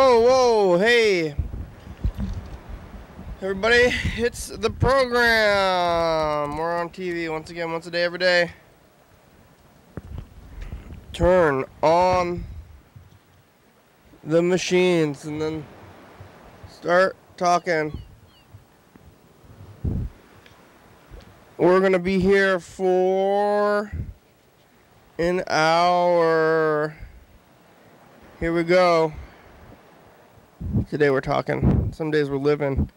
Oh, whoa, hey. Everybody, it's the program. We're on TV once again, once a day, every day. Turn on the machines and then start talking. We're going to be here for an hour. Here we go. Today we're talking. Some days we're living.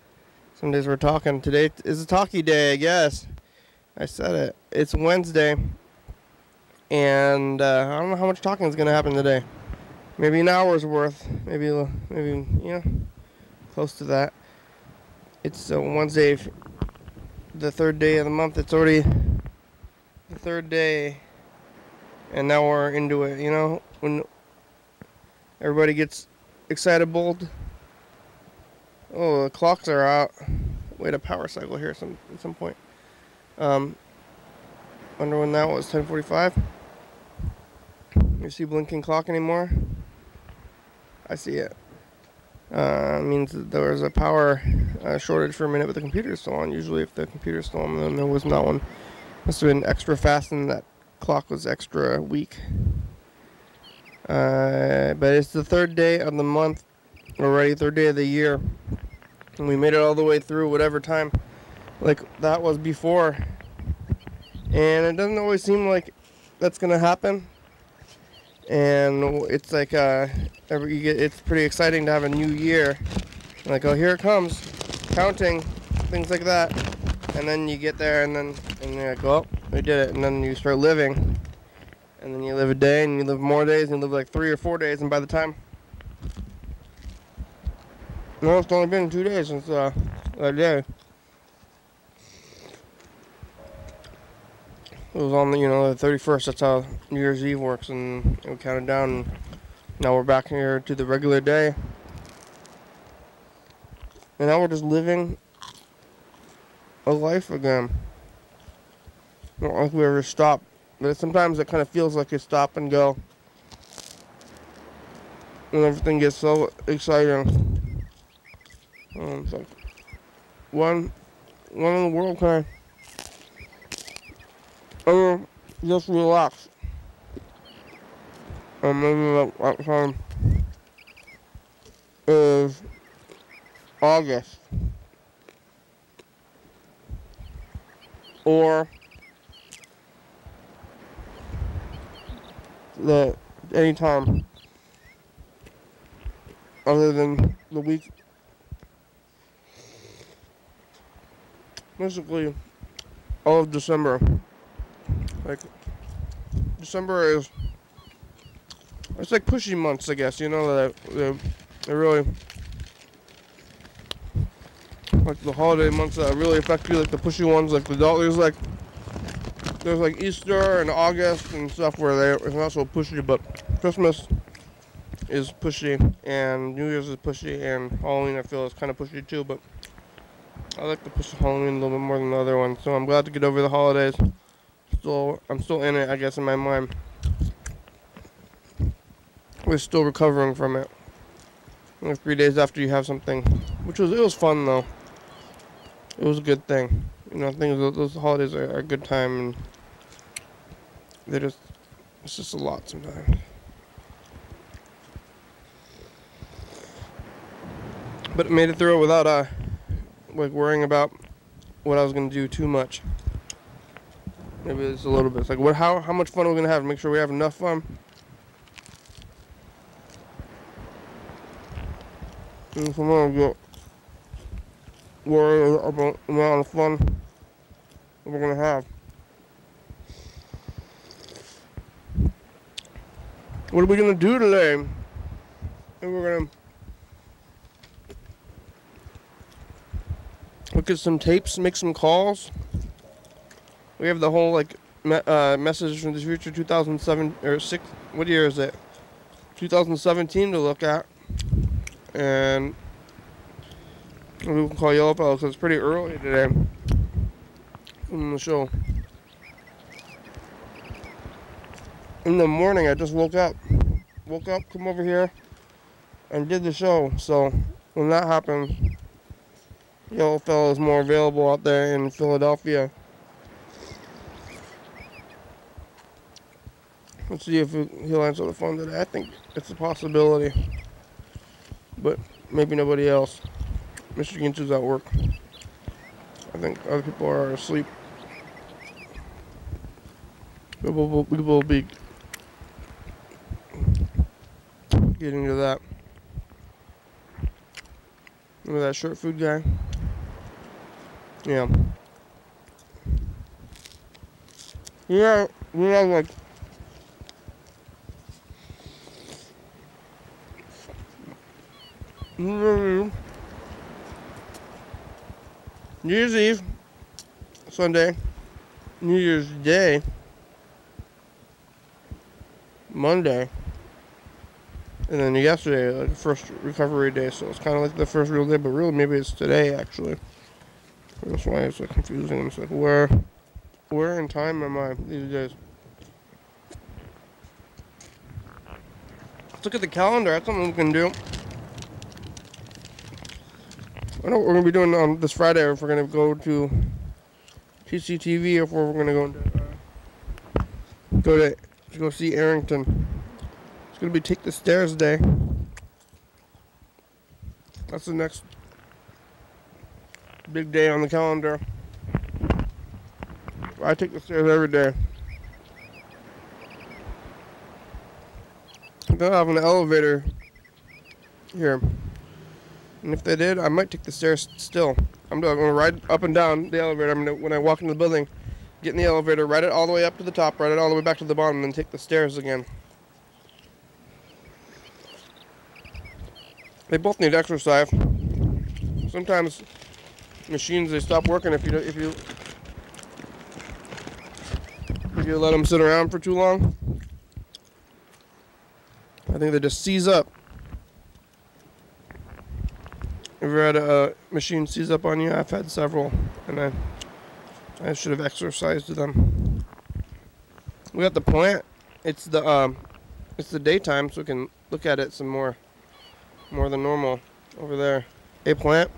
Some days we're talking. Today is a talkie day, I guess. I said it. It's Wednesday. And I don't know how much talking is going to happen today. Maybe an hour's worth. Maybe close to that. It's Wednesday, the third day of the month. It's already the third day. And now we're into it, when everybody gets excitable. Oh, the clocks are out. Wait, a power cycle here at some point. Wonder when that was, 10:45. You see blinking clock anymore? I see it. Means that there was a power shortage for a minute, but the computer's still on. Usually if the computer's still on, then there was not one. Must have been extra fast and that clock was extra weak. But it's the third day of the month already, third day of the year. And we made it all the way through whatever time like that was before. And it doesn't always seem like that's going to happen. And it's like it's pretty exciting to have a new year. Like, oh, here it comes. Counting, things like that. And then you get there and you're like, oh, we did it. And then you start living. And then you live a day, and you live more days, and you live like 3 or 4 days, and by the time... No, it's only been 2 days since that day. It was on the 31st, that's how New Year's Eve works, and we counted down, and now we're back here to the regular day. And now we're just living a life again. Not like we ever stopped. But sometimes it kind of feels like you stop and go. And everything gets so exciting. It's like one in the world kind of just relax. Maybe that time is August. Or any time other than the week. Basically, all of December. Like, December is, it's like pushy months, I guess, that they really, like the holiday months that really affect you, like the pushy ones, like there's like Easter and August and stuff where it's not so pushy, but Christmas is pushy and New Year's is pushy and Halloween I feel is kind of pushy too, but I like to push Halloween a little bit more than the other one, so I'm glad to get over the holidays. I'm still in it, I guess, in my mind. We're still recovering from it. Like 3 days after you have something, it was fun though. It was a good thing. Those holidays are a good time, and it's just a lot sometimes. But I made it through it without like worrying about what I was gonna do too much. Maybe it's a little bit. It's like, how much fun are we gonna have? Make sure we have enough fun. And sometimes you get worried about the amount of fun we're gonna have. What are we gonna do today? And we're gonna look at some tapes, make some calls. We have the whole message from the future 2007 or 6. What year is it? 2017 to look at, and we can call you up because it's pretty early today in the show. In the morning, I just woke up, come over here, and did the show. So when that happened, Yellow Fellow is more available out there in Philadelphia. Let's see if he'll answer the phone today. I think it's a possibility, but maybe nobody else. Mr. Gintz is at work. I think other people are asleep. We will be getting to that. Remember that short food guy? Yeah. Yeah, like New Year's Eve, Sunday, New Year's Day, Monday, and then yesterday, like the first recovery day. So it's kind of like the first real day, but really maybe it's today actually. That's why it's like confusing. It's like where in time am I these days? Let's look at the calendar. That's something we can do. I know what we're gonna be doing on this Friday. If we're gonna go to TCTV, or if we're gonna go see Arrington. It's gonna be Take the Stairs Day. That's the next big day on the calendar. I take the stairs every day. They don't have an elevator here. And if they did, I might take the stairs still. I'm going to ride up and down the elevator. I'm going to, when I walk into the building, get in the elevator, ride it all the way up to the top, ride it all the way back to the bottom, and then take the stairs again. They both need exercise. Sometimes machines, they stop working if you let them sit around for too long. I think they just seize up. Ever had a machine seize up on you? I've had several, and I should have exercised them. We got the plant. It's the daytime, so we can look at it some more than normal over there. Hey, plant.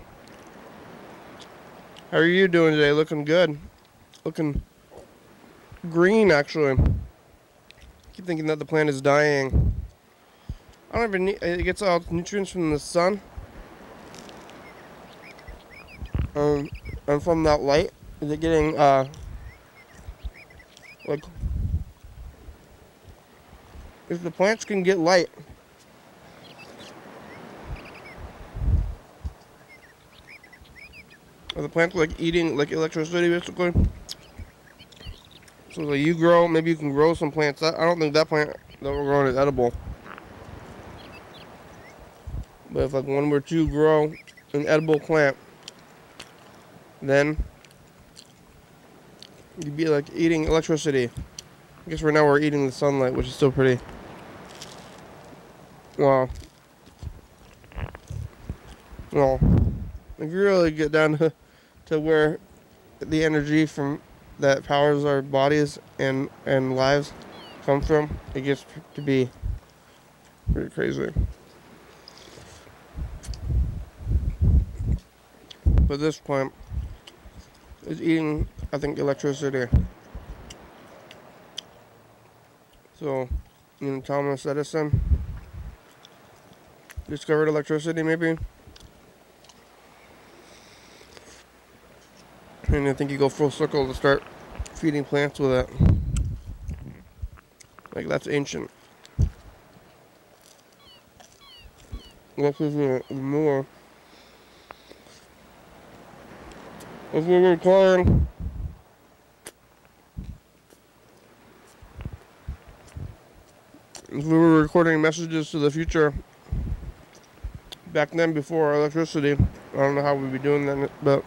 How are you doing today? Looking good. Looking green, actually. I keep thinking that the plant is dying. I don't even need. It gets all its nutrients from the sun. And from that light, is it getting like, if the plants can get light, are the plants like eating like electricity basically? So like you grow, maybe you can grow some plants. I don't think that plant that we're growing is edible. But if like one were to grow an edible plant, then you'd be like eating electricity. I guess right now we're eating the sunlight, which is still pretty. Well, if you really get down to where the energy from that powers our bodies and lives come from, it gets to be pretty crazy. But this plant is eating, I think, electricity. So, Thomas Edison discovered electricity, maybe. And I think you go full circle to start feeding plants with it. Like, that's ancient. This is more. If we were recording messages to the future back then before electricity, I don't know how we'd be doing that, but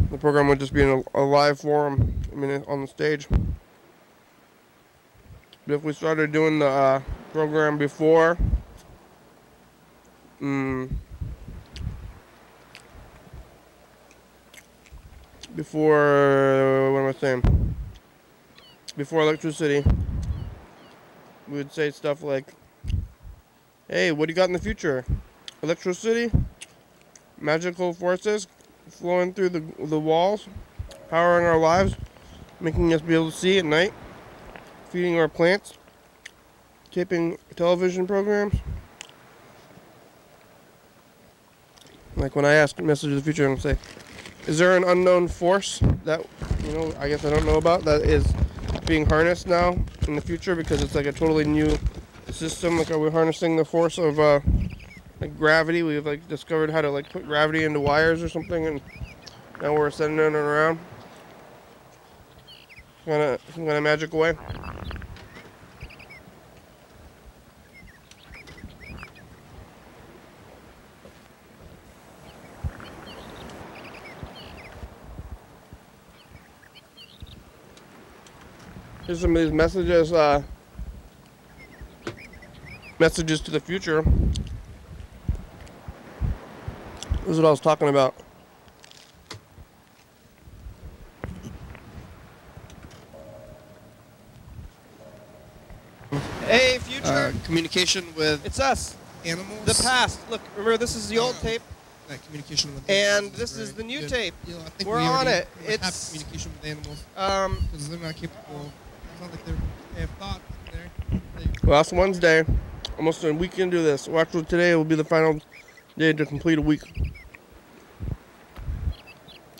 the program would just be in a live forum, on the stage. But if we started doing the program before what am I saying? Before electricity, we would say stuff like, hey, what do you got in the future? Electricity? Magical forces flowing through the walls, powering our lives, making us be able to see at night, feeding our plants, taping television programs. Like when I ask Message of the Future, I'm going to say, is there an unknown force that, I guess I don't know about, that is being harnessed now in the future because it's like a totally new system? Like, are we harnessing the force of like gravity? We've like discovered how to like put gravity into wires or something, and now we're sending it around some kind of magical way. Here's some of these messages. Messages to the future. This is what I was talking about. Hey, future. Communication with It's us. animals. The past. Look, remember this is the old tape, Communication with and animals this is the new good. tape. I think We're we on already it. have It's communication with animals um. because they're not capable. It's not like they have thoughts. Last Wednesday, almost a week into this. Well, actually, today will be the final day to complete a week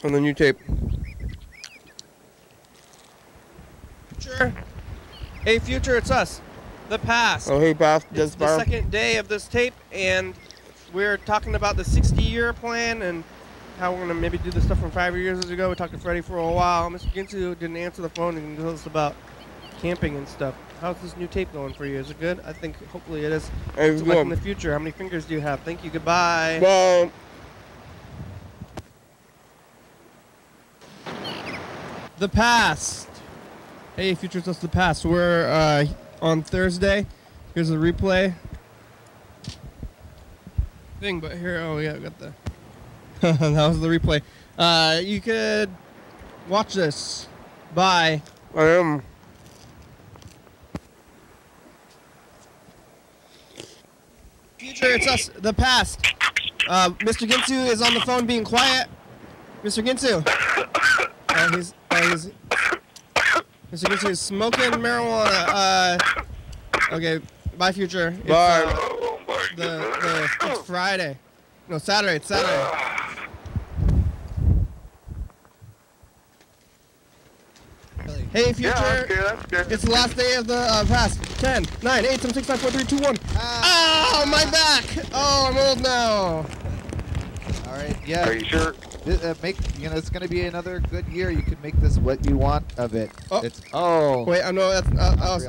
on the new tape. Future. Hey, future. It's us. The past. Oh, hey, past. It's the second day of this tape, and we're talking about the 60-year plan and how we're gonna maybe do the stuff from 5 years ago. We talked to Freddie for a while. Mr. Ginsu didn't answer the phone and tell us about camping and stuff. How's this new tape going for you? Is it good? I think hopefully it is. It's Like good. in the future. How many fingers do you have? Thank you. Goodbye. Well, The past. Hey, future, it's the past. We're on Thursday. Here's a replay thing, but here, oh yeah, we got the. That was the replay. You could watch this. Bye. I am. Future, it's us. The past. Mr. Ginsu is on the phone being quiet. Mr. Ginsu. Mr. Ginsu is smoking marijuana. Okay, bye, future. It's, Bye. It's Friday. No, Saturday. It's Saturday. Hey, future. Yeah, okay, that's good. It's the last day of the past. 10, 9, 8, 7, 6, 5, 4, 3, 2, 1. Oh, my back. Oh, I'm old now. All right, yeah. Are you sure? It's going to be another good year. You can make this what you want of it. Oh. Wait, I know that's.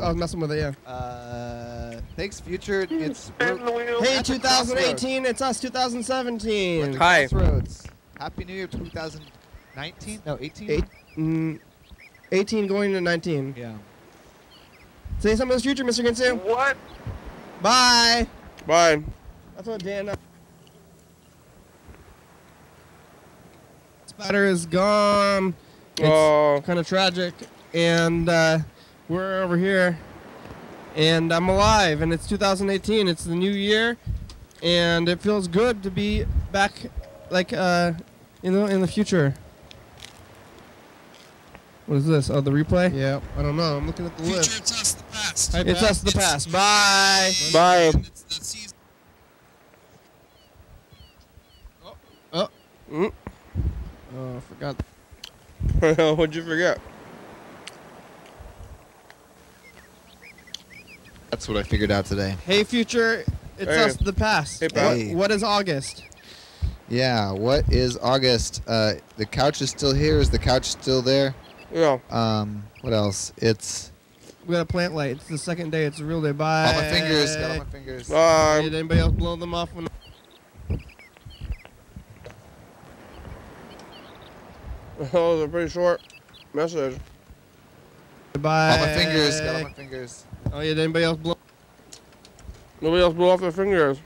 I was messing with it, yeah. Thanks, future. Spin the wheel. Hey, at the 2018. It's us, 2017. Hi. Crossroads. Happy New Year, 2019? No, 18? 18 going to 19. Yeah. Say something to the future, Mr. Ginsu. What? Bye. Bye. That's what Dan. Spider is gone. It's kind of tragic, and we're over here, and I'm alive, and it's 2018. It's the new year, and it feels good to be back, like in the future. What is this? Oh, the replay? Yeah, I don't know. I'm looking at the list. Future, it's us, the past. It's us, the past. Bye. Bye. It's the season. Oh. Mm. Oh, I forgot. What'd you forget? That's what I figured out today. Hey, future. It's Hey. us, the past. Hey, pal. What is August? Yeah, what is August? The couch is still here. Is the couch still there? Yeah. What else? It's We got a plant light. It's the second day. It's a real day. Bye. all my fingers. Got all my fingers. Did anybody else blow them off? That was a pretty short message. Bye. All my fingers. Got all my fingers. Oh yeah. Did anybody else blow? Nobody else blew off their fingers.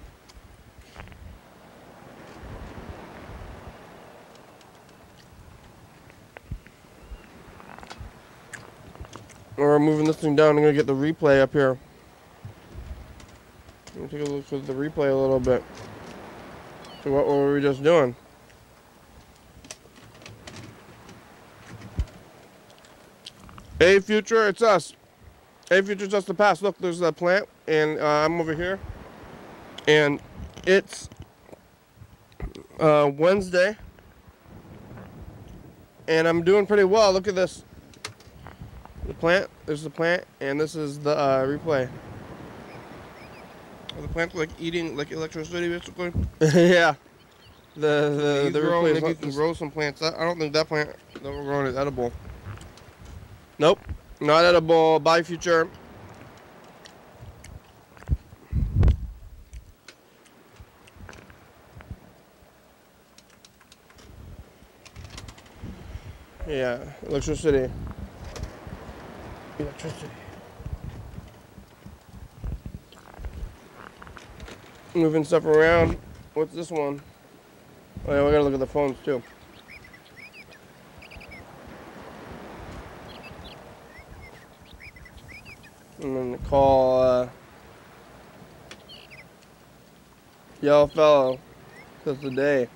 We're moving this thing down. I'm gonna get the replay up here. take a look at the replay a little bit. So what were we just doing? Hey, future, it's us. Hey, future, just the past. Look, there's a plant, and I'm over here. And it's Wednesday. And I'm doing pretty well. Look at this. The plant, there's the plant, and this is the replay. The plant like eating like electricity, basically. Yeah. The replay is like, you can grow some plants. I don't think that plant that we're growing is edible. Nope, not edible. Bye, future. Yeah, electricity. Electricity. Moving stuff around. What's this one? Oh yeah, we gotta look at the phones too. I'm gonna call Yellow Fellow, because today.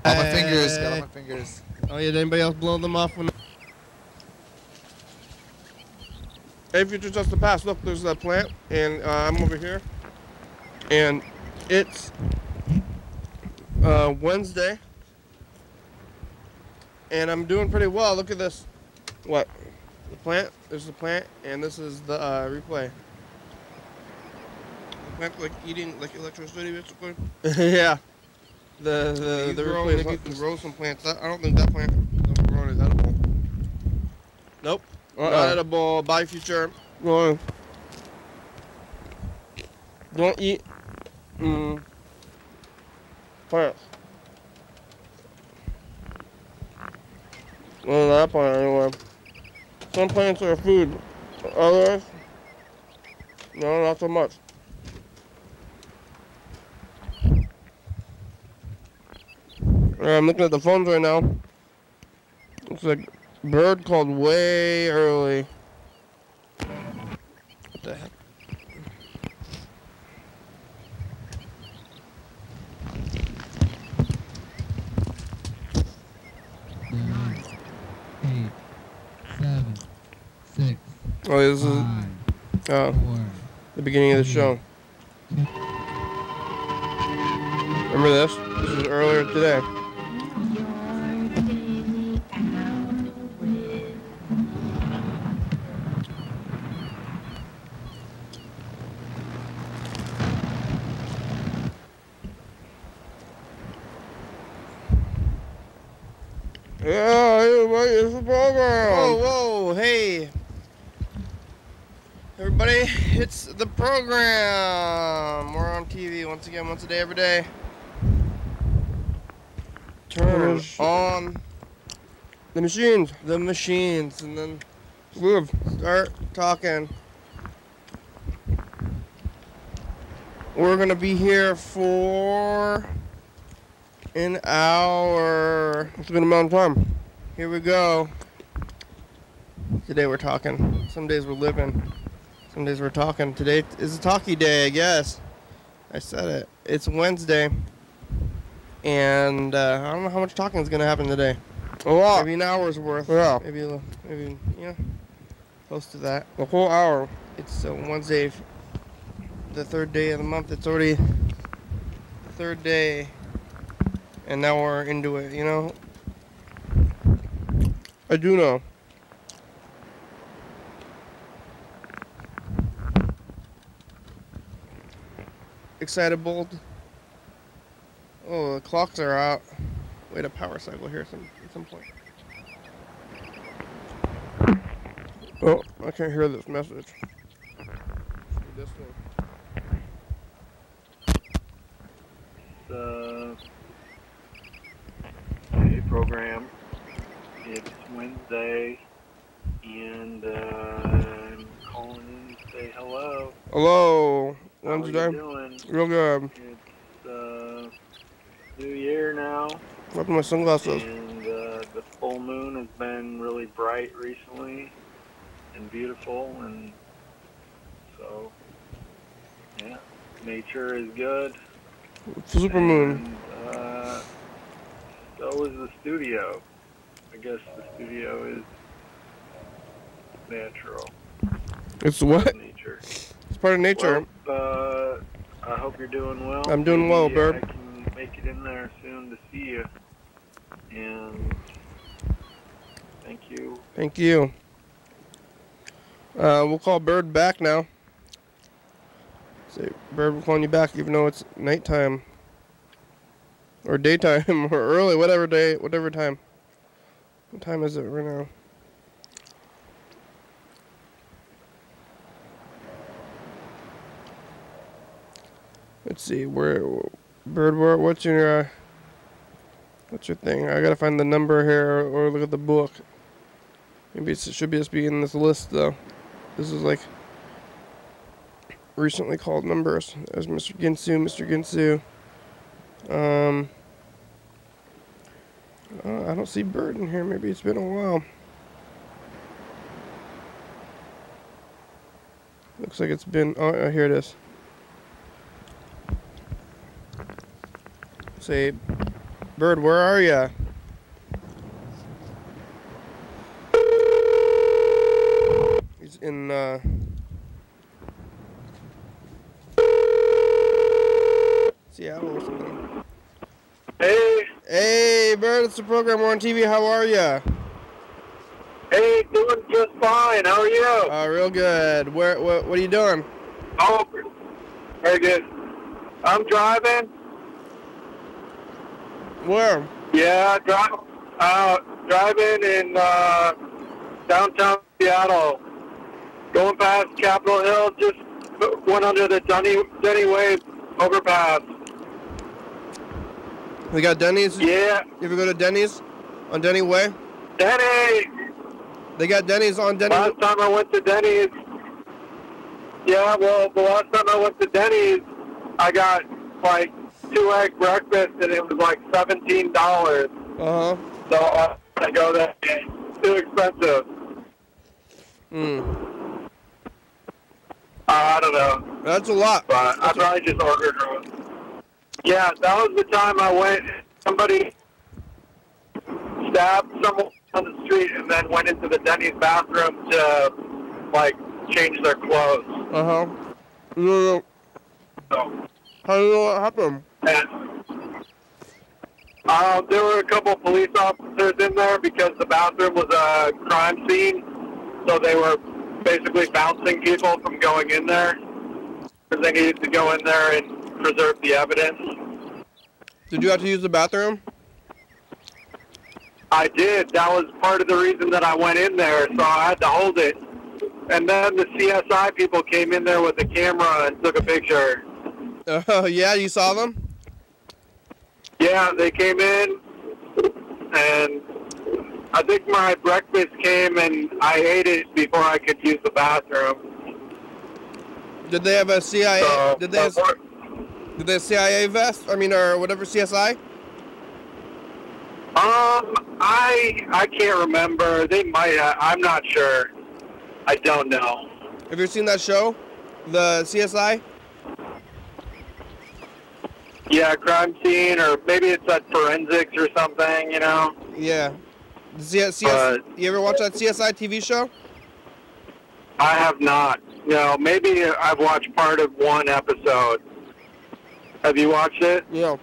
Got my fingers. Got on my fingers. Oh yeah, did anybody else blow them off when? Hey, future, just the past. Look, there's a plant, and I'm over here. And it's Wednesday. And I'm doing pretty well. Look at this. What? The plant, there's the plant, and this is the replay. The plant like eating like electricity, basically. Yeah. The replay is like, you can grow some plants. I don't think that plant that we're growing is edible. Nope. Not edible. Bye, future. Go on. Don't eat plants. Well, that plant anyway. Some plants are food. Others, no, not so much. I'm looking at the phones right now. It's like bird called way early. What the heck? Oh, this is the beginning of the show. Remember this? This was earlier today. Yeah, everybody, it's the program. Whoa, whoa, hey. Everybody, it's the program. We're on TV once again, once a day, every day. Turn on the machines. The machines, and then start talking. We're gonna be here for an hour. It's been a long time. Here we go. Today we're talking. Some days we're living. Some days we're talking. Today is a talkie day, I guess. I said it. It's Wednesday. And I don't know how much talking is going to happen today. A lot. Maybe an hour's worth. Yeah. Maybe, you know, close to that. A whole hour. It's Wednesday, the third day of the month. It's already the third day. And now we're into it, you know? I do know. Excitable. Oh, the clocks are out. Wait, a power cycle here at some point. Oh, I can't hear this message. This one. The program. It's Wednesday, and I'm calling in to say hello. Hello, How are Wednesday. you doing? Real good. It's New Year now. What's my sunglasses? And the full moon has been really bright recently, and beautiful, and so yeah, nature is good. Supermoon. And so is the studio. I guess the studio is natural. It's what? Nature. It's part of nature. Well, I hope you're doing well. I'm doing well, Maybe Bird. I can make it in there soon to see you. And thank you. Thank you. We'll call Bird back now. Say, Bird, we're calling you back even though it's nighttime. Or daytime, or early, whatever time. What time is it right now? Let's see, Bird, what's your thing? I gotta find the number here, or look at the book. Maybe it should just be in this list, though. This is like recently called numbers. There's Mr. Ginsu. I don't see Bird in here. Maybe it's been a while. Looks like it's been. Oh, here it is. Say, Bird, where are ya? He's in. Seattle or something. Hey, Bird, it's the program. We're on TV. How are ya? Hey, doing just fine. How are you? Real good. What are you doing? Oh, very good. I'm driving. Where? Yeah, driving in downtown Seattle. Going past Capitol Hill, just went under the Denny Way overpass. We got Denny's? Yeah. You ever go to Denny's on Denny Way? Denny! They got Denny's on Denny. Last time I went to Denny's, yeah, well, the last time I went to Denny's, I got like 2-egg breakfast and it was like $17. Uh-huh. So I go there. It's too expensive. I don't know. That's a lot. But I probably just ordered one. Yeah, that was the time I went. Somebody stabbed someone on the street and then went into the Denny's bathroom to, like, change their clothes. Uh-huh. No. So, How do you know what happened? and there were a couple of police officers in there because the bathroom was a crime scene. So they were basically bouncing people from going in there because they needed to go in there and preserve the evidence. Did you have to use the bathroom? I did. That was part of the reason that I went in there, so I had to hold it. And then the CSI people came in there with a camera and took a picture. Oh, yeah? You saw them? Yeah, they came in, and I think my breakfast came, and I ate it before I could use the bathroom. Did they have a CIA? So, Did they have CIA vest? I mean, or whatever, CSI? I can't remember. They might have. I'm not sure. I don't know. Have you seen that show? The CSI? Yeah, crime scene, or maybe it's at forensics or something, you know? Yeah. You ever watch that CSI TV show? I have not. No, maybe I've watched part of one episode. Have you watched it? Yeah.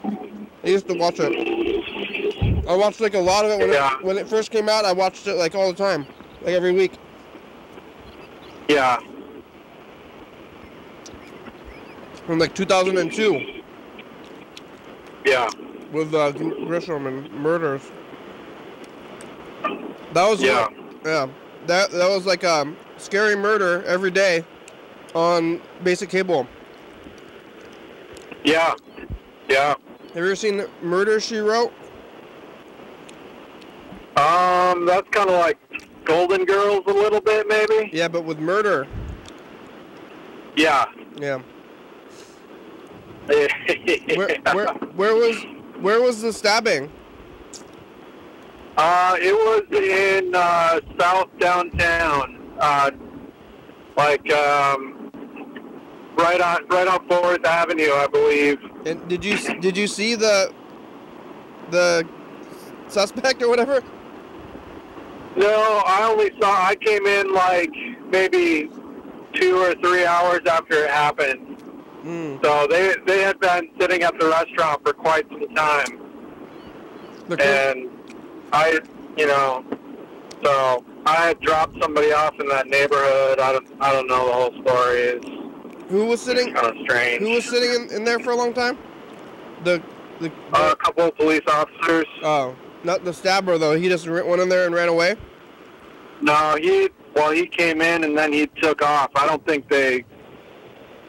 I used to watch it. I watched like a lot of it when it first came out. I watched it like all the time, like every week. Yeah. From like 2002. Yeah. With Grisham and murders. That was Yeah. Yeah. That was like a scary murder every day on basic cable. Yeah. Yeah. Have you ever seen Murder, She Wrote? That's kind of like Golden Girls a little bit, maybe? Yeah, but with murder. Yeah. Yeah. Yeah. Where was the stabbing? It was in South Downtown. like right on 4th Avenue, I believe. And did you see the suspect or whatever? No, I came in like maybe 2 or 3 hours after it happened. So they had been sitting at the restaurant for quite some time. And so I had dropped somebody off in that neighborhood. I don't know the whole story. Who was sitting? Kind of strange. Who was sitting in there for a long time? The a couple of police officers. Oh, not the stabber though. He just went in there and ran away. No, he came in and then he took off. I don't think they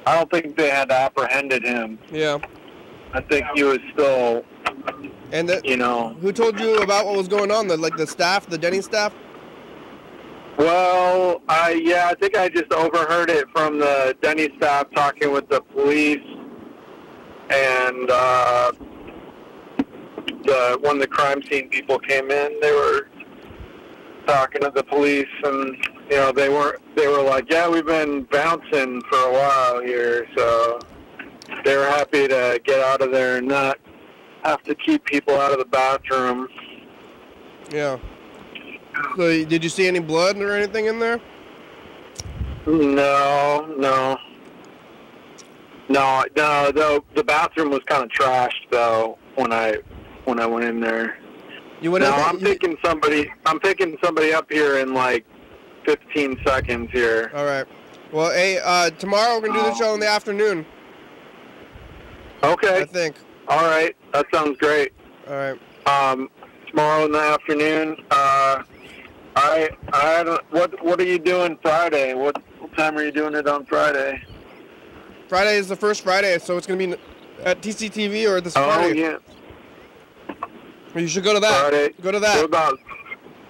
had apprehended him. Yeah. I think he was still. And who told you about what was going on? The staff, the Denny staff? Well, I think I just overheard it from the Denny staff talking with the police, and when the crime scene people came in, they were talking to the police, and they were like, yeah, we've been bouncing for a while here, so they were happy to get out of there and not have to keep people out of the bathroom. Yeah. So did you see any blood or anything in there? No. The bathroom was kind of trashed though when I went in there. You went in there? I'm picking somebody up here in like 15 seconds here. All right. Well, hey, tomorrow we're gonna do the show in the afternoon. Okay. I think. All right. That sounds great. All right. Tomorrow in the afternoon. I don't. What are you doing Friday? What time are you doing it on Friday? Friday is the first Friday, so it's gonna be at TCTV or at the Safari. Oh yeah. You should go to that. Friday. Go to that.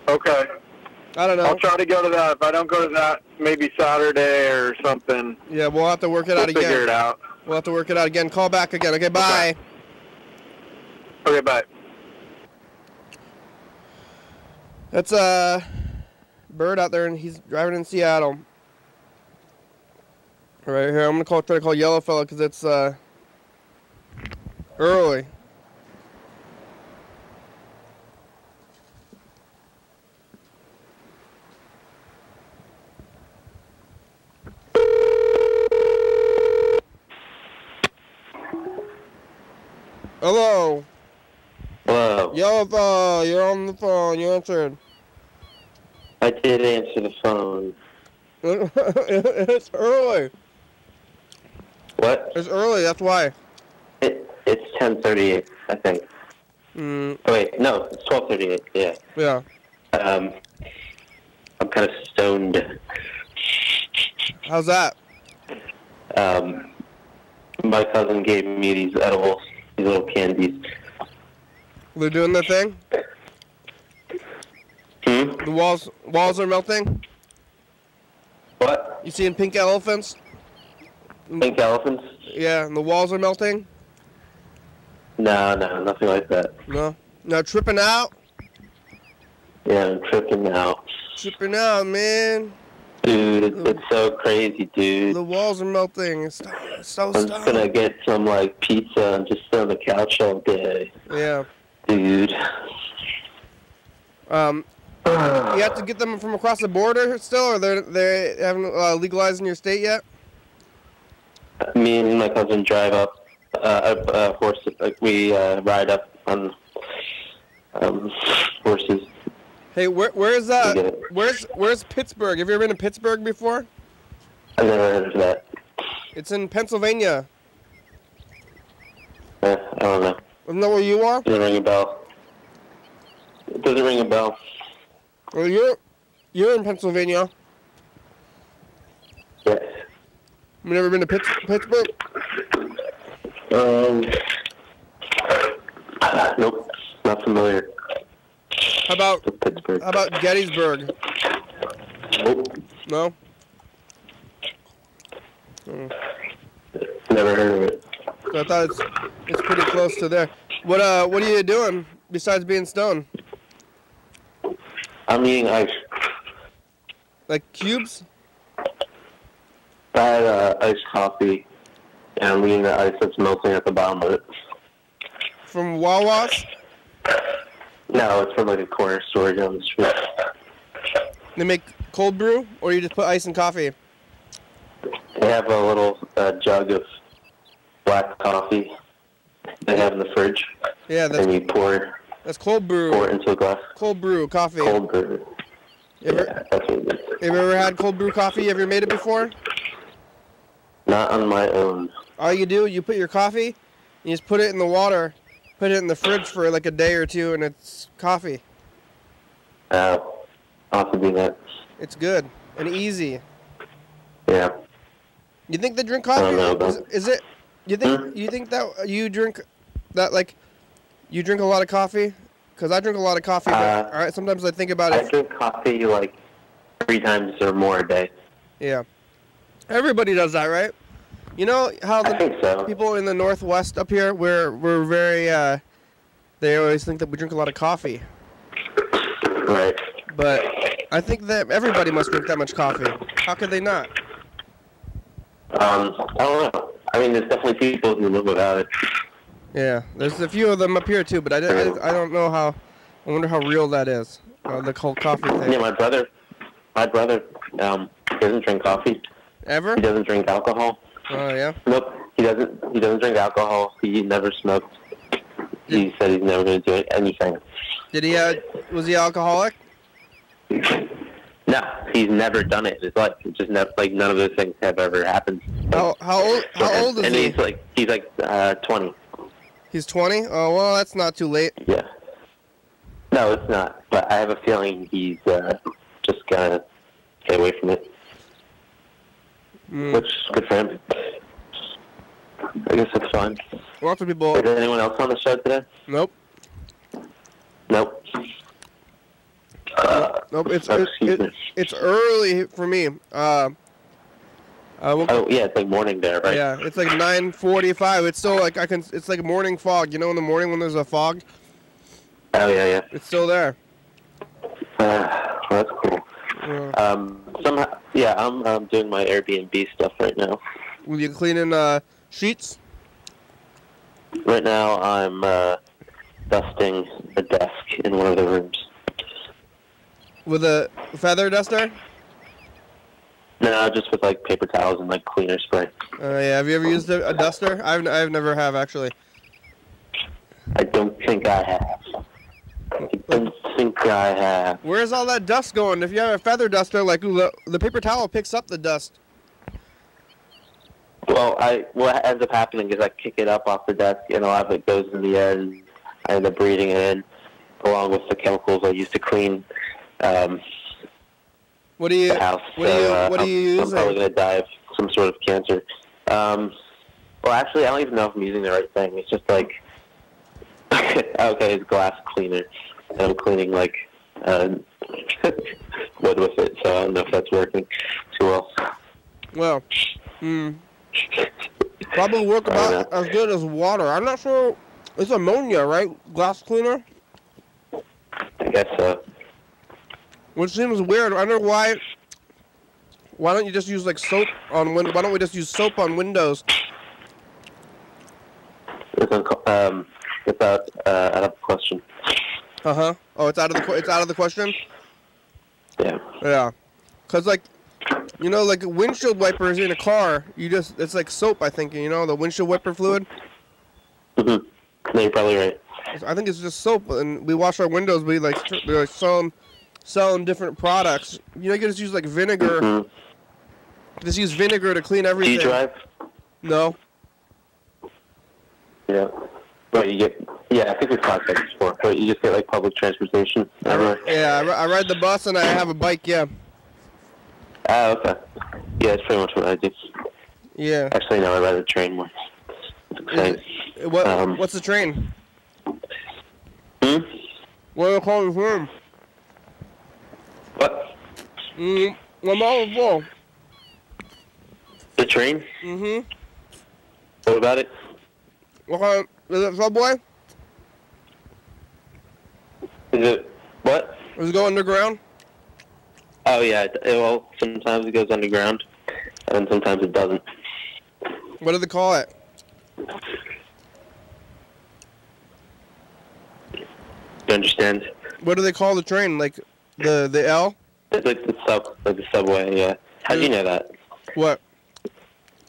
Okay. I don't know. I'll try to go to that. If I don't go to that, maybe Saturday or something. Yeah, we'll have to work it out again. Figure it out. We'll have to work it out again. Call back again. Okay, bye. Okay, bye. That's Bird out there, and he's driving in Seattle. All right, here, I'm gonna try to call Yellow Fella because it's early. Hello. Hello. Yellow Fella, you're on the phone. You answered. I did answer the phone. It's early. What? It's early, that's why. It's 10:38, I think. Oh, wait, no, it's 12:38. Yeah. Yeah. I'm kind of stoned. How's that? My cousin gave me these edibles, these little candies. They're doing their thing? The walls are melting? What? You seeing pink elephants? Pink elephants? Yeah, and the walls are melting? No, nothing like that. No? No, tripping out? Yeah, I'm tripping out. Tripping out, man. Dude, it's so crazy, dude. The walls are melting. It's so I'm just gonna get some, like, pizza and just sit on the couch all day. Yeah. Dude. You have to get them from across the border still, or they haven't legalized in your state yet? Me and my cousin drive up horses. Like we ride up on horses. Hey, where's Pittsburgh? Have you ever been to Pittsburgh before? I've never heard of that. It's in Pennsylvania. I don't know. Isn't that where you are? Doesn't ring a bell. It doesn't ring a bell. Well, you're in Pennsylvania. Yes. You've never been to Pittsburgh? Nope. Not familiar. How about Pittsburgh? How about Gettysburg? Nope. No. Never heard of it. So I thought it's pretty close to there. What are you doing besides being stoned? I'm eating ice. Like cubes? I had iced coffee, and I'm eating the ice that's melting at the bottom of it. From Wawa's? No, it's from like a corner store down the street. They make cold brew, or you just put ice in coffee? They have a little jug of black coffee they have in the fridge. Yeah, and you pour that's cold brew. Pour it into a glass. Cold brew coffee. Cold brew. Yeah, that's what it is. Have you ever had cold brew coffee? Have you made it before? Not on my own. All you do, you put your coffee, you just put it in the water, put it in the fridge for like a day or two, and it's coffee. I'll have to do that. It's good and easy. Yeah. You think they drink coffee? I don't know, Is it? You think that you drink that like you drink a lot of coffee? Because I drink a lot of coffee. But, all right, sometimes I think about it. I drink coffee like 3 times or more a day. Yeah. Everybody does that, right? You know how I think so. people in the Northwest up here, we're very, they always think that we drink a lot of coffee. Right. But I think that everybody must drink that much coffee. How could they not? I don't know. I mean, there's definitely people who live without it. Yeah, there's a few of them up here too, but I don't know how. I wonder how real that is. The whole coffee thing. Yeah, my brother, he doesn't drink coffee. Ever? He doesn't drink alcohol. Oh yeah. Nope. He doesn't drink alcohol. He never smoked. He said he's never going to do anything. Did he? Was he alcoholic? No, he's never done it in his life. It's just never, like none of those things have ever happened. How old is and he? He's like 20. He's 20. Oh well, that's not too late. Yeah. No, it's not. But I have a feeling he's just gonna stay away from it. Which is good for him. I guess that's fine. Lots of people. Is there anyone else on the show today? Nope. Nope. Nope. It's early for me. Oh yeah, it's like morning there, right? Yeah, it's like 9:45. It's still like It's like morning fog. You know, in the morning when there's a fog. Oh yeah. It's still there. Well, that's cool. Somehow, yeah, I'm doing my Airbnb stuff right now. Will you cleaning sheets? Right now, I'm dusting a desk in one of the rooms. With a feather duster? No, just with like paper towels and like cleaner spray. Yeah. Have you ever used a duster? I've never have actually. I don't think I have. I don't think I have. Where's all that dust going? If you have a feather duster, like the paper towel picks up the dust. Well, what ends up happening is I kick it up off the desk, and a lot of it goes in the air, and I end up breathing it in, along with the chemicals I use to clean the house. What do you use? I'm probably going to die of some sort of cancer. Well, actually, I don't even know if I'm using the right thing. It's just like, okay, it's glass cleaner, and I'm cleaning like wood with it, so I don't know if that's working too well. Well, probably work about as good as water. I'm not sure. It's ammonia, right? Glass cleaner? I guess so. Which seems weird. I don't know why. Why don't you just use like soap on why don't we just use soap on windows? It's out of the question. Oh, it's out of the question. Yeah. Yeah, cause like, you know, like windshield wipers in a car, it's like soap. I think the windshield wiper fluid. No, you're probably right. I think it's just soap, and we wash our windows. We like selling different products. You can just use like vinegar. Just use vinegar to clean everything. Do you drive? No. Yeah. But I think we've talked about this before. But you just get like public transportation everywhere. Yeah, I ride the bus and I have a bike. Yeah. Ah, okay. Yeah, that's pretty much what I do. Yeah. Actually, no, I ride the train more. Okay. What's the train? What do you call the train? What? I'm all full. The train? What about it? Okay, is it subway? Is it what? Does it go underground? Oh yeah. Well, sometimes it goes underground, and sometimes it doesn't. What do they call it? You understand? What do they call the train? Like the L? It's like the subway. Yeah. How'd you know that? What?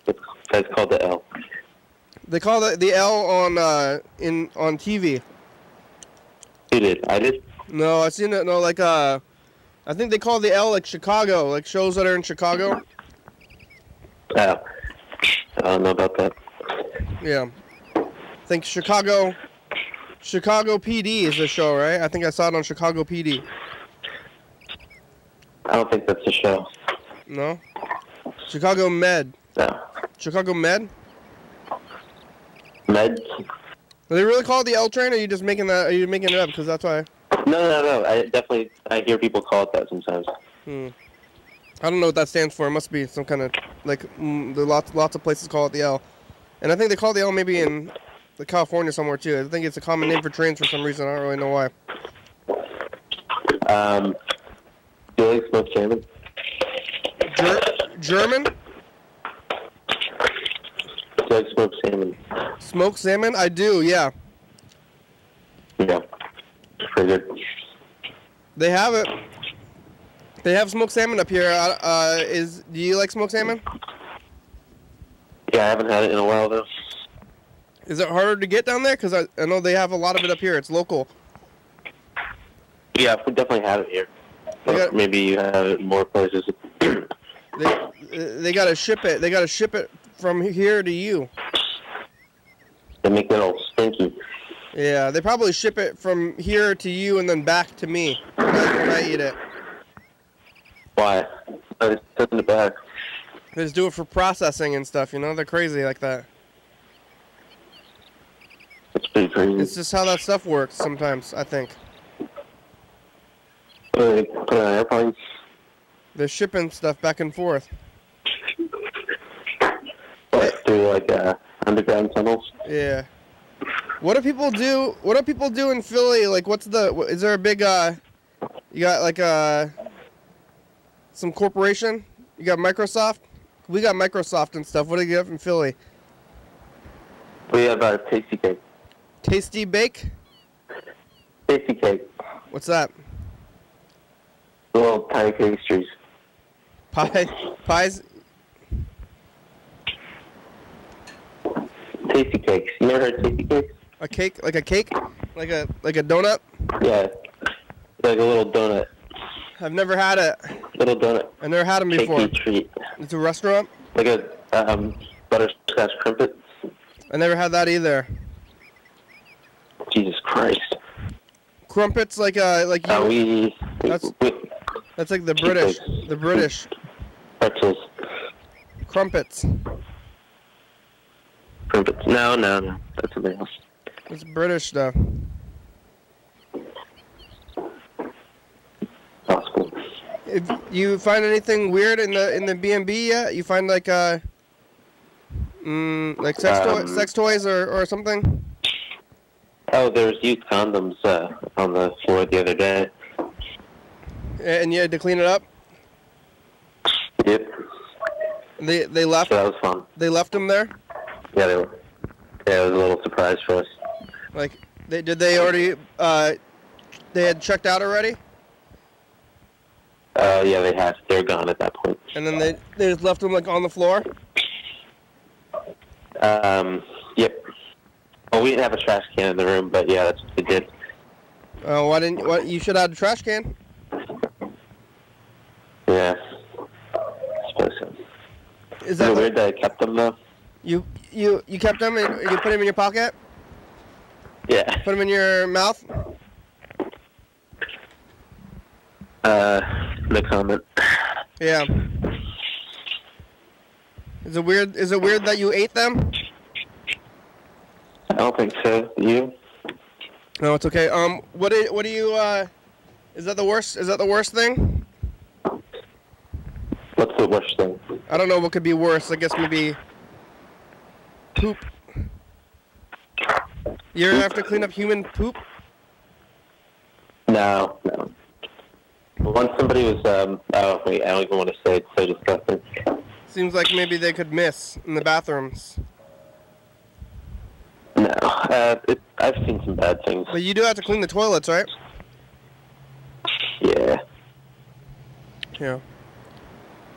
It's called the L. They call the L on on TV. Who did? I did. No, I seen it. No, like I think they call the L like Chicago, like shows that are in Chicago. Oh. I don't know about that. Yeah. I think Chicago PD is the show, right? I think I saw it on Chicago PD. I don't think that's a show. No? Chicago Med. No. Chicago Med? Med? Do they really call it the L train, or are you just making that? Are you making it up? Because that's why. No. I hear people call it that sometimes. I don't know what that stands for. It must be some kind of like there lots of places call it the L, and I think they call it the L maybe in California somewhere too. I think it's a common name for trains for some reason. I don't really know why. Do you like smoked salmon? German? Do you like smoked salmon? Smoked salmon? I do. Yeah. Yeah. Pretty good. They have it. They have smoked salmon up here. Do you like smoked salmon? Yeah, I haven't had it in a while though. Is it harder to get down there? Because I know they have a lot of it up here. It's local. Yeah, we definitely have it here. Maybe you have it in more places. They gotta ship it. They gotta ship it from here to you. They make it all stinky. Yeah, they probably ship it from here to you and then back to me when I eat it. Why? I just send it back. They just do it for processing and stuff, you know? They're crazy like that. It's pretty crazy. It's just how that stuff works sometimes, I think. Put it on airplanes. They're shipping stuff back and forth. Through like underground tunnels. Yeah. What do people do? What do people do in Philly? Like, is there a big, you got like some corporation? You got Microsoft? We got Microsoft and stuff. What do you have in Philly? We have a tasty cake. Tasty Bake? Tasty cake. What's that? Little tiny pastries. Pies? Tasty cakes. You never heard tasty cakes? A cake? Like a cake? Like a donut? Yeah. Like a little donut. I've never had it. Little donut. I've never had them before. Cakey treat. It's a restaurant? Like a butterscotch crimpet. I never had that either. Jesus Christ. Crumpets like you. That's like the British. Cakes. The British. Pretzels. Crumpets. Crimpets. No. That's something else. It's British stuff. Possible. If you find anything weird in the B&B yet? You find like sex toys or something? Oh, there was used condoms on the floor the other day. And you had to clean it up? Yep. They left? So that was fun. They left them there? Yeah, they were. Yeah, it was a little surprise for us. Like, did they already, they had checked out already? Yeah, they had. They were gone at that point. And then they just left them, like, on the floor? Yep. Well, we didn't have a trash can in the room, but yeah, that's what they did. Oh, you should have had a trash can. Yeah. I suppose so. Is that it weird that I kept them, though? You kept them and you put them in your pocket? Yeah. Put them in your mouth? No comment. Yeah. Is it weird that you ate them? I don't think so. You? No, it's okay. What do you, is that the worst thing? What's the worst thing? I don't know what could be worse. I guess maybe poop. You ever have to clean up human poop? No. Once somebody was, oh wait, I don't even want to say it. It's so disgusting. Seems like maybe they could miss in the bathrooms. No, I've seen some bad things. But you do have to clean the toilets, right? Yeah. Yeah.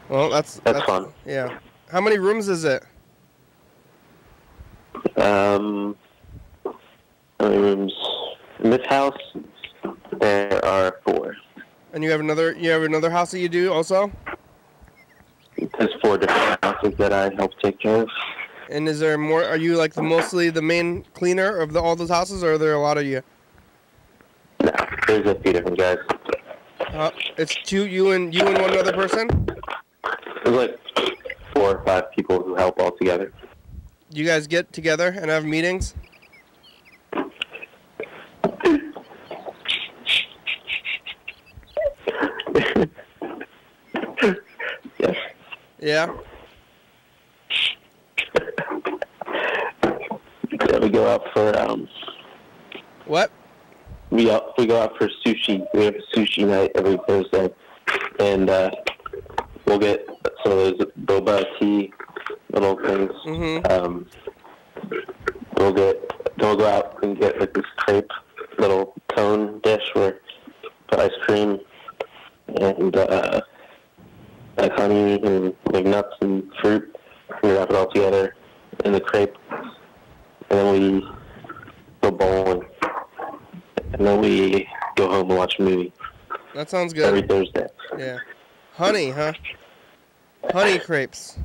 Well, that's fun. Yeah. How many rooms is it? How many rooms? In this house, there are 4. And you have another house that you do also? There's 4 different houses that I help take care of. And is there more? Are you like mostly the main cleaner of all those houses, or are there a lot of you? No, there's a few different guys. It's you and one other person? There's like 4 or 5 people who help all together. You guys get together and have meetings? Yes. Yeah. Yeah, we go out for What? we go out for sushi. We have a sushi night every Thursday, and we'll get some of those boba tea little things. Mm-hmm. We'll go out and get like this crepe little cone dish where put ice cream and like honey and like nuts and fruit. We wrap it all together in the crepe, and then we go bowling, and then we go home and watch a movie. That sounds good. Every Thursday. Yeah. Honey, huh? Honey crepes.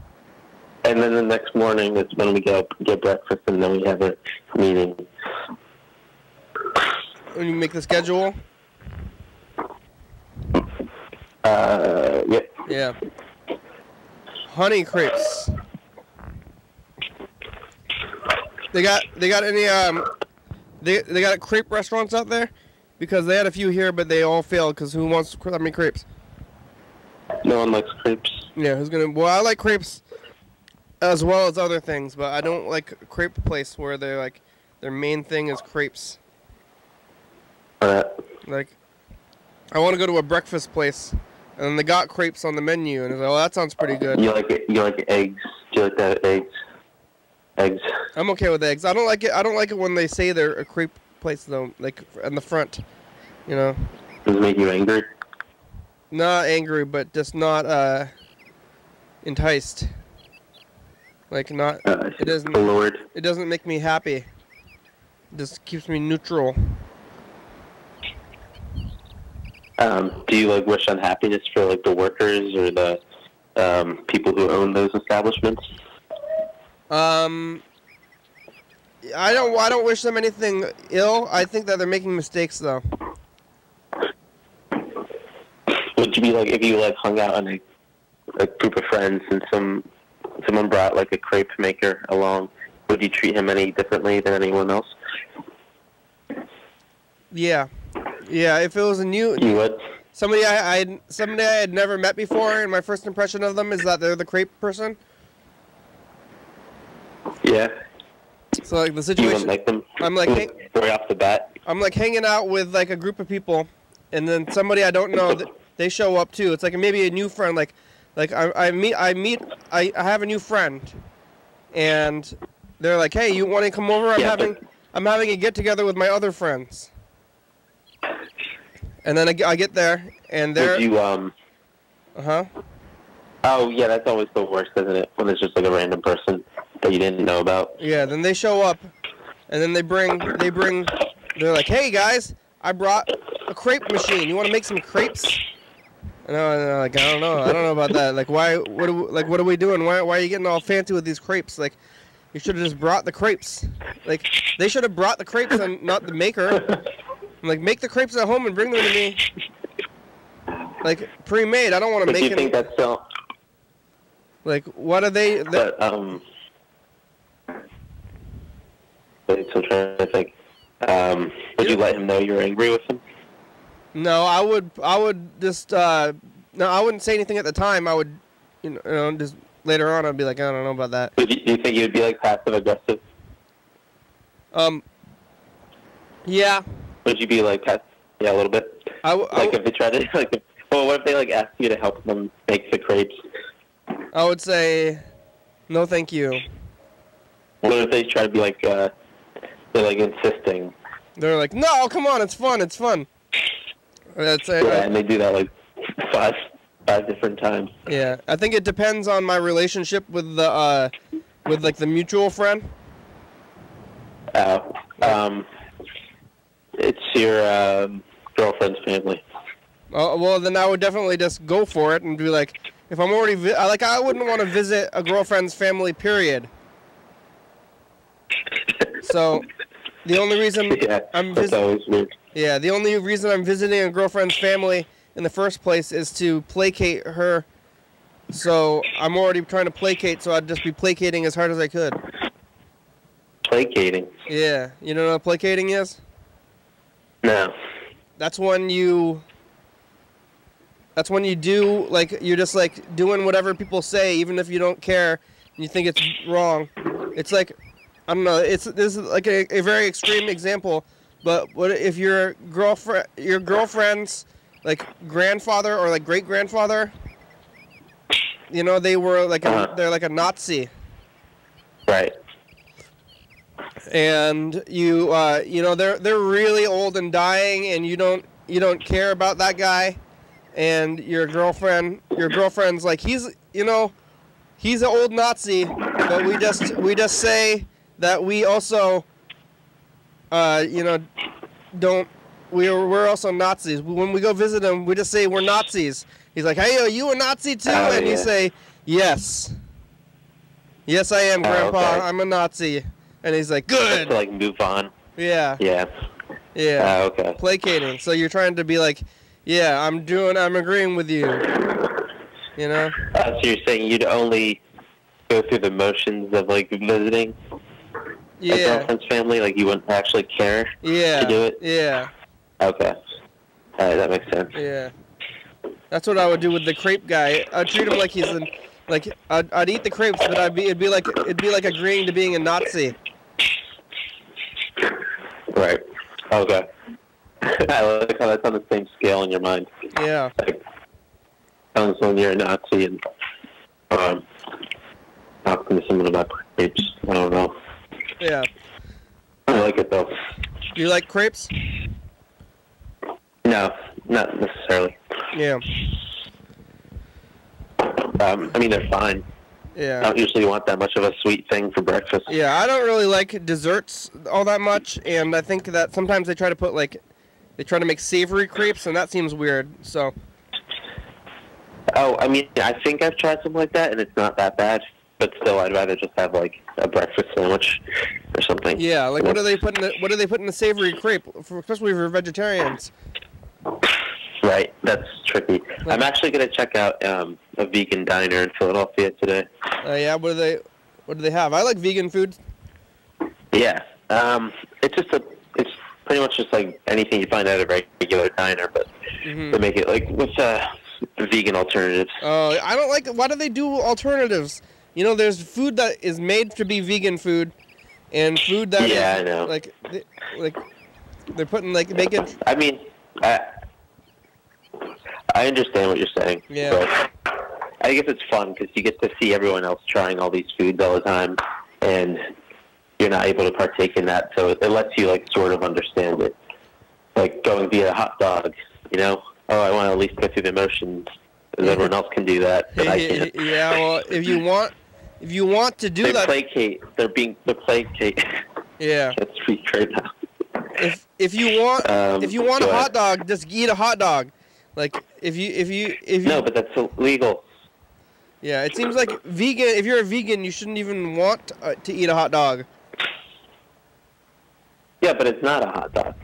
And then the next morning is when we go get breakfast, and then we have a meeting. When you make the schedule? Yeah. Yeah. Honey crepes. They got any they got crepe restaurants out there? Because they had a few here, but they all failed. Because who wants crepes? No one likes crepes. Yeah, who's gonna? Well, I like crepes as well as other things, but I don't like a crepe place where they're like their main thing is crepes. Like, I want to go to a breakfast place, and they got crepes on the menu, and it's like, oh, that sounds pretty good. You like it? You like eggs? Do you like that eggs? Eggs. I'm okay with eggs. I don't like it. I don't like it when they say they're a crepe place though, like in the front, you know. Does it make you angry? Not angry, but just not enticed. Like not. It doesn't. Lord. It doesn't make me happy. It just keeps me neutral. Do you like wish unhappiness for like the workers or the people who own those establishments? I don't wish them anything ill. I think that they're making mistakes though. Would you be like if you like hung out on a group of friends and someone brought like a crepe maker along? Would you treat him any differently than anyone else? Yeah, if it was a new, you would. somebody I had never met before, and my first impression of them is that they're the crepe person. Yeah. So like the You situation, wouldn't like them. I'm like, right off the bat. I'm like hanging out with like a group of people, and then somebody I don't know, they show up too. It's like maybe a new friend. Like I have a new friend, and they're like, hey, you want to come over? I'm having a get together with my other friends. And then I get there, and they're... Would you, Uh-huh. Oh, yeah, that's always the worst, isn't it? When it's just like a random person that you didn't know about. Yeah, then they show up, and then they're like, hey, guys, I brought a crepe machine. You want to make some crepes? And I'm like, I don't know about that. Like, what are we doing? Why are you getting all fancy with these crepes? Like, you should have just brought the crepes. Like, they should have brought the crepes and not the maker. I'm like, make the crepes at home and bring them to me. Like, pre-made. I don't want to make them. it. Do you think that's still... Like, what are they... But, wait, so I'm trying to think. Would you let him know you're angry with him? No, I would just, no, I wouldn't say anything at the time. I would, you know, just later on, I'd be like, I don't know about that. Do you think you'd be, like, passive-aggressive? Yeah. Would you be like, yeah, a little bit? Like if they try to, like Well, what if they like ask you to help them make the crepes? I would say, no, thank you. What if they try to be like, they're like insisting? They're like, no, come on, it's fun, it's fun. That's Yeah, and they do that like five different times. Yeah, I think it depends on my relationship with the like the mutual friend. It's your girlfriend's family. Oh, well, then I would definitely just go for it and be like, if I'm already I wouldn't want to visit a girlfriend's family, period. So, the only reason the only reason I'm visiting a girlfriend's family in the first place is to placate her. So I'm already trying to placate, so I'd just be placating as hard as I could. Placating? Yeah, you know what placating is? No. That's when you do, like, you're just like doing whatever people say, even if you don't care and you think it's wrong. It's like, I don't know, this is like a very extreme example, but what if your girlfriend's like grandfather or like great grandfather, you know, they were like they're like a Nazi. Right. And you know, they're really old and dying, and you don't care about that guy, and your girlfriend's like, he's an old Nazi, but we just say that we also we're also Nazis. When we go visit him, we just say we're Nazis. He's like, hey, are you a Nazi too? And you say, yes. Yes, I am, Grandpa. Okay. I'm a Nazi. And he's like, good. To like move on. Yeah. Yeah. Yeah. Okay. Placating. So you're trying to be like, yeah, I'm agreeing with you. You know? So you're saying you'd only go through the motions of like visiting a girlfriend's family, like you wouldn't actually care to do it? Yeah. Okay. Alright, that makes sense. Yeah. That's what I would do with the crepe guy. I'd treat him like he's I'd eat the crepes, but it'd be like agreeing to being a Nazi. Right. Okay. I like how that's on the same scale in your mind. Yeah. Like, telling someone you're a Nazi and talking to someone about crepes. I don't know. Yeah. I like it though. You like crepes? No, not necessarily. Yeah. I mean, they're fine. Yeah. I don't usually want that much of a sweet thing for breakfast. Yeah, I don't really like desserts all that much, and I think that sometimes they try to make savory crepes, and that seems weird, so. Oh, I mean, I think I've tried something like that, and it's not that bad. But still, I'd rather just have like a breakfast sandwich or something. Yeah, like what do they put in a savory crepe, especially for vegetarians? Right, that's tricky. I'm actually going to check out a vegan diner in Philadelphia today. Yeah, what do they have? I like vegan food. Yeah, it's pretty much just like anything you find at a regular diner, but they make it like with vegan alternatives. Oh, I don't like. Why do they do alternatives? You know, there's food that is made to be vegan food, and food that I know. Like they're putting like bacon. I mean, I understand what you're saying. Yeah. But I guess it's fun because you get to see everyone else trying all these foods all the time, and you're not able to partake in that, so it lets you like sort of understand it. Like going via a hot dog, you know? Oh, I want to at least go through the motions, because everyone else can do that, but I can't. Yeah, well, if you want to do that, They're placate. Yeah. Can't speak right now. If you want a hot dog, just eat a hot dog. Like if you No, but that's illegal. Yeah, it seems like vegan. If you're a vegan, you shouldn't even want to eat a hot dog. Yeah, but it's not a hot dog.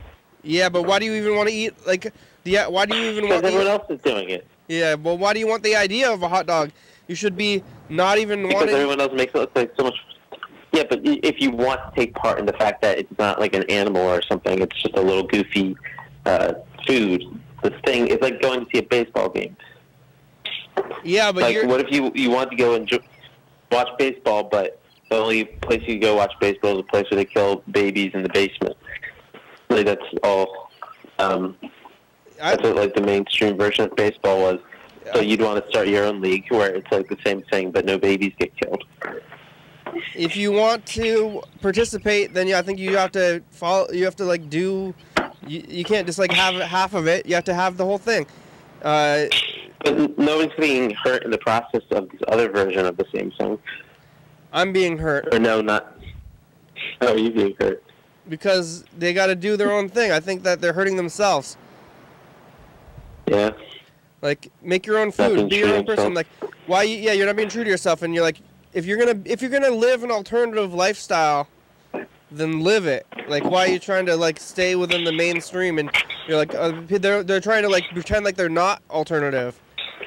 Yeah, but why do you even want to eat why do you even want? Because everyone else is doing it. Yeah, well, why do you want the idea of a hot dog? You should be not even wanting. Because everyone else makes it look like so much. Yeah, but if you want to take part in the fact that it's not like an animal or something, it's just a little goofy food. This thing is like going to see a baseball game. Yeah, but like, what if you want to go and watch baseball, but the only place you can go watch baseball is a place where they kill babies in the basement? Like, that's all. That's what like the mainstream version of baseball was. Yeah. So you'd want to start your own league where it's like the same thing, but no babies get killed. If you want to participate, then I think you have to follow. You have to like do. You can't just like have half of it. You have to have the whole thing. But no one's being hurt in the process of this other version of the same thing. I'm being hurt. Or no, not. How are you being hurt? Because they got to do their own thing. I think that they're hurting themselves. Yeah. Like, make your own food. Be your own person. Like, why? You're not being true to yourself, and you're like, if you're gonna live an alternative lifestyle, then live it. Like, why are you trying to like stay within the mainstream? And you're like, they're trying to like pretend like they're not alternative,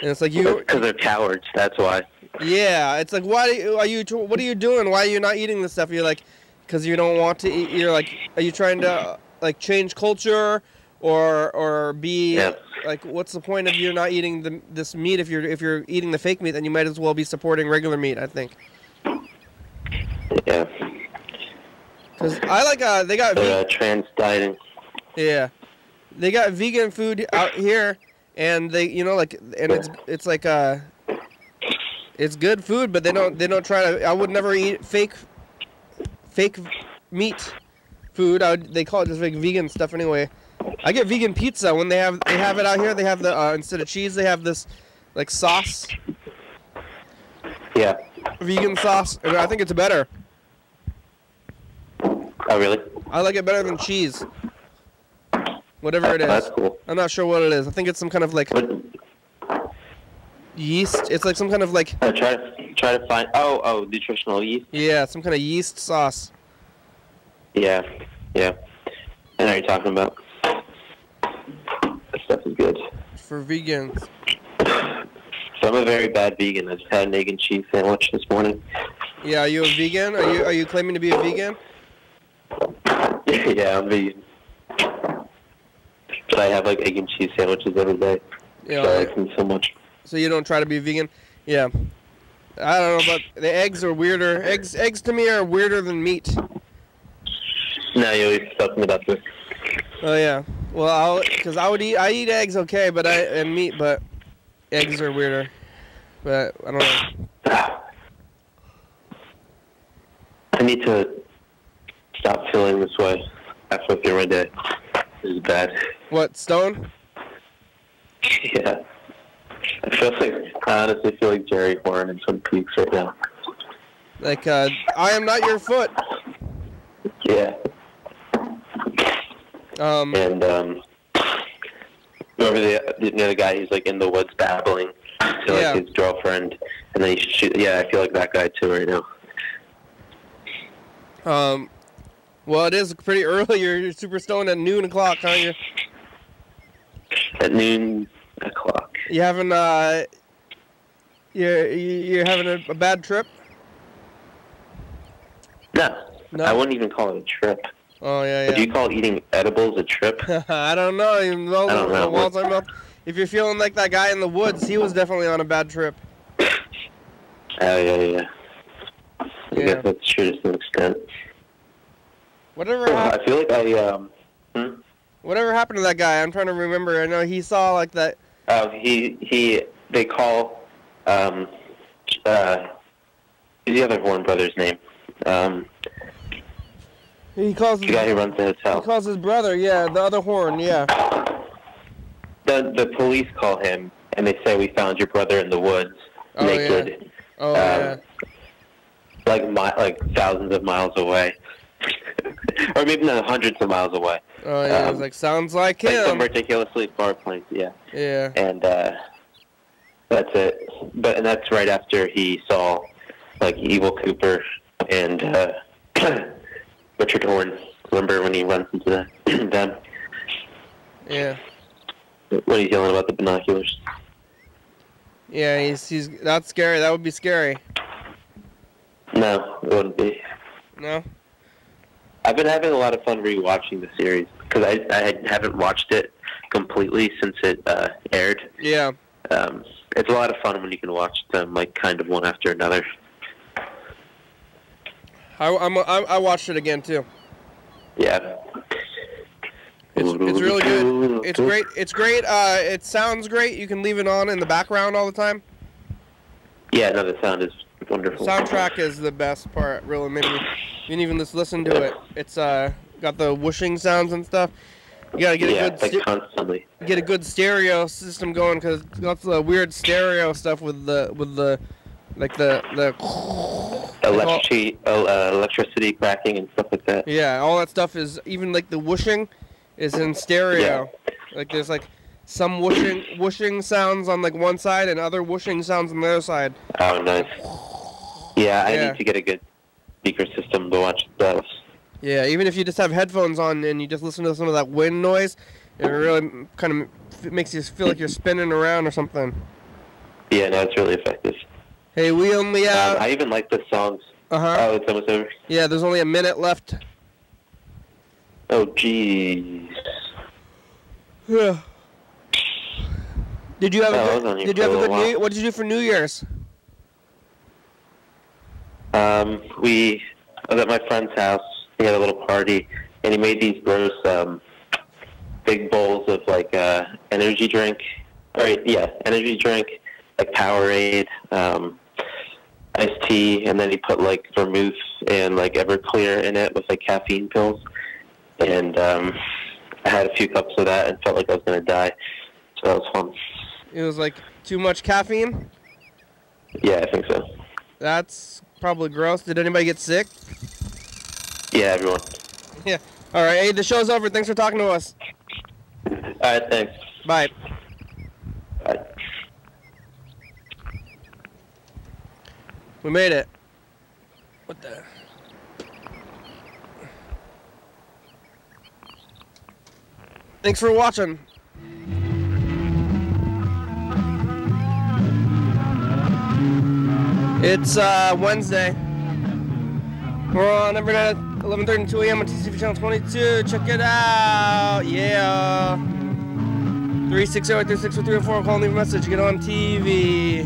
and it's like because they're cowards. That's why. Yeah, it's like, what are you doing? Why are you not eating this stuff? You're like, because you don't want to eat. You're like, are you trying to like change culture, or be like, what's the point of you not eating this meat? If you're eating the fake meat, then you might as well be supporting regular meat, I think. Yeah. Because I like they got trans dieting. Yeah, they got vegan food out here, and they it's like it's good food, but they don't try to. I would never eat fake meat food. They call it just like vegan stuff anyway. I get vegan pizza when they have it out here. They have the instead of cheese, they have this like sauce. Yeah. Vegan sauce, and I think it's better. Oh really? I like it better than cheese. Whatever it is. That's cool. I'm not sure what it is. I think it's some kind of like yeast. It's like some kind of like. Try to find. Oh, nutritional yeast. Yeah, some kind of yeast sauce. Yeah. I know what you're talking about. That stuff is good. For vegans. So I'm a very bad vegan. I just had an egg and cheese sandwich this morning. Yeah, are you a vegan? Are you claiming to be a vegan? Yeah, I'm vegan. But I have like egg and cheese sandwiches every day. Yeah. So I like them so much. So you don't try to be vegan? Yeah. I don't know, but the eggs are weirder. Eggs to me are weirder than meat. No, you always talking about this. Oh yeah. Well, because I eat eggs okay, but meat, but eggs are weirder. But I don't know. I need to stop feeling this way halfway through my day. This is bad. What, stone? Yeah. I honestly feel like Jerry Horn in Twin Peaks right now. Like, I am not your foot. Yeah. And remember the other guy who's like in the woods babbling to like his girlfriend, and then he shoot. Yeah, I feel like that guy too right now. Well, it is pretty early. You're super stoned at noon o'clock, aren't you? At noon o'clock. You having you're having a bad trip? No, I wouldn't even call it a trip. Oh yeah. Do you call eating edibles a trip? I don't know. I don't know. If you're feeling like that guy in the woods, he was definitely on a bad trip. Oh yeah. I guess that's true to some extent. Whatever happened? I feel like Whatever happened to that guy? I'm trying to remember. I know he saw like that. Oh, they call who's the other Horn brother's name? He calls the guy who runs the hotel. He calls his brother, the other Horn, The police call him and they say, "We found your brother in the woods, naked." Yeah. Like thousands of miles away. Or maybe not hundreds of miles away. Oh yeah, it's like sounds like him. Like some ridiculously far place, yeah. Yeah. And that's it. And that's right after he saw like Evil Cooper and Richard Horn. Remember when he runs into them? Yeah. What are you yelling about the binoculars? Yeah, he's that's scary. That would be scary. No, it wouldn't be. No. I've been having a lot of fun rewatching the series because I haven't watched it completely since it aired. Yeah. It's a lot of fun when you can watch them like kind of one after another. I watched it again too. Yeah. It's really good. It's great. It's great. It sounds great. You can leave it on in the background all the time. Yeah, no, the sound is wonderful. Soundtrack is the best part, really. Maybe you can even just listen to it. It's got the whooshing sounds and stuff. You gotta get a good constantly. Get a good stereo system going because it's got the weird stereo stuff with the like the electricity cracking and stuff like that. Yeah, all that stuff is even like the whooshing is in stereo. Yeah. Like there's like some whooshing sounds on like one side and other whooshing sounds on the other side. Oh, nice. Yeah, I need to get a good speaker system to watch those. Yeah, even if you just have headphones on and you just listen to some of that wind noise, it really kind of makes you feel like you're spinning around or something. Yeah, no, it's really effective. Hey, we only have... I even like the songs. Uh-huh. Oh, it's almost over? Yeah, there's only a minute left. Oh, jeez. Yeah. Did you have a good New... What did you do for New Year's? I was at my friend's house. He had a little party, and he made these gross big bowls of like energy drink. Energy drink, like Powerade, iced tea, and then he put like vermouth and like Everclear in it with like caffeine pills. And I had a few cups of that and felt like I was gonna die. So that was fun. It was like too much caffeine? Yeah, I think so. That's probably gross. Did anybody get sick? Yeah, everyone. Yeah. All right. Hey, the show's over. Thanks for talking to us. All right, thanks. Bye. Bye. We made it. What the? Thanks for watching. It's Wednesday. We're on every night at 11:30 and 2 a.m. on TCTV channel 22. Check it out. Yeah. 360-836-304. Call and leave a message. Get on TV.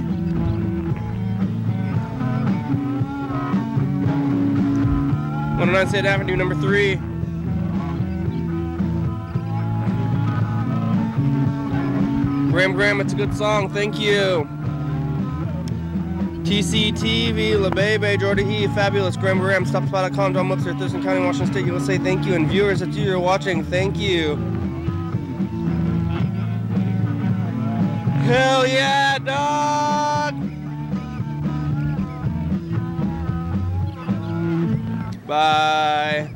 One 109 State Avenue, number 3. Graham, it's a good song. Thank you. TCTV, La Bebe, Jordy E, Fabulous, Graham, StopSpot.com, John Webster, Thurston County, Washington State, USA, thank you. And viewers that you're watching, thank you. Hell yeah, dog! Bye.